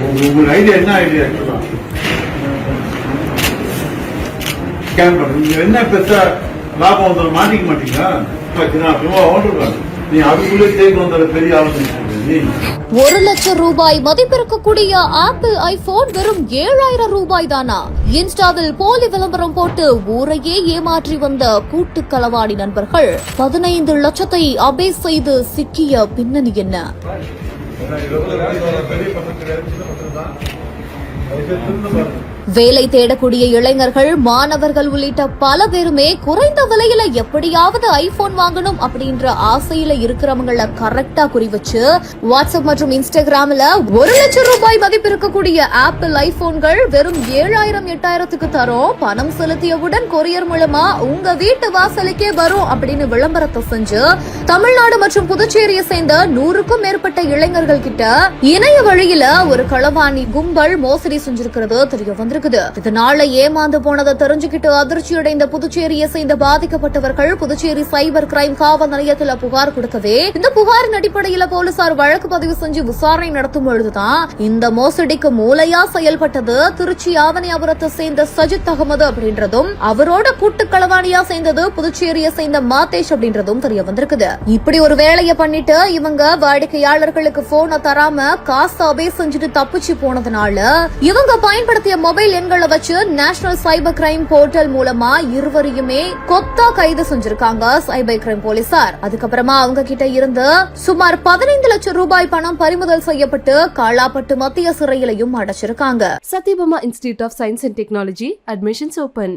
உங்க ஐடியா என்ன idea scan பண்ணுங்க. என்ன பெருசா லாபம் வந்து மாட்டிக்க மாட்டீங்களா? நீ அதுக்குள்ளே தேய்க்கு வந்த பெரிய ஆலோசனை. 1 லட்சம் ரூபாய் மதிப்பிருக்கக்கூடிய ஆப்பிள் ஐபோன் வெறும் 7000 ரூபாய் தானா? இன்ஸ்டாவில் போலி விளம்பரம் போட்டு ஊரையே ஏமாற்றி வந்த கூட்டு களவாணி நண்பர்கள் 15 லட்சத்தை அபே செய்து சிக்கிய பின்னணி என்ன? வேலை தேடக்கூடிய இளைஞர்கள், மாணவர்கள் உள்ளிட்ட பல பேருமே குறைந்த விலையில எப்படியாவது ஐபோன் வாங்கணும் அப்படின்ற ஆசையில இருக்கிறவங்கள கரெக்டா குறி வச்சு வாட்ஸ்அப் மற்றும் இன்ஸ்டாகிராம்ல 1 லட்சம் ரூபாய் மதிப்பு இருக்கக்கூடிய ஆப்பிள் ஐபோன்கள் வெறும் 7000-8000க்கு தரும், பணம் செலுத்தியவுடன் கொரியர் மூலமா உங்க வீட்டு வாசலுக்கே வரும் அப்படின்னு விளம்பரத்தை செஞ்சு தமிழ்நாடு மற்றும் புதுச்சேரியை சேர்ந்த 100க்கும் மேற்பட்ட இளைஞர்கள் கிட்ட இணைய வழியில ஒரு களவாணி கும்பல் மோசடி செஞ்சிருக்கிறது தெரிய வந்திருக்கு. இதனால ஏமாந்து போனதை தெரிஞ்சுக்கிட்டு அதிர்ச்சியடைந்த புதுச்சேரியை சேர்ந்த பாதிக்கப்பட்டவர்கள் புதுச்சேரி சைபர் கிரைம் காவல் நிலையத்தில் புகார் கொடுக்கவே இந்த புகாரின் அடிப்படையில் போலீசார் வழக்கு பதிவு செஞ்சு விசாரணை நடத்தும் பொழுதுதான் இந்த மோசடிக்கு மூளையா செயல்பட்டது திருச்சி ஆவணியாபுரத்தை சேர்ந்த சஜித் அகமது அப்படின்றதும் அவரோட கூட்டு களவாணியா சேர்ந்தது புதுச்சேரியை சேர்ந்த மாதேஷ் அப்படின்றதும் தெரிய வந்திருக்குது. இப்படி ஒரு வேலையை பண்ணிட்டு இவங்க வாடிக்கையாளர்களுக்கு போனை தராம காசு அபே செஞ்சுட்டு தப்பிச்சு போனதுனால இவங்க பயன்படுத்திய மொபைல் எண்களை வச்சு நேஷனல் சைபர் கிரைம் போர்ட்டல் மூலமா இருவரையுமே கொத்தா கைது செஞ்சிருக்காங்க சைபர் கிரைம் போலீசார். அதுக்கப்புறமா அவங்க கிட்ட இருந்து சுமார் 15 லட்சம் ரூபாய் பணம் பறிமுதல் செய்யப்பட்டு காலாப்பட்டு மத்திய சிறையிலையும் அடைச்சிருக்காங்க. Satyabama Institute of Science and Technology admissions open.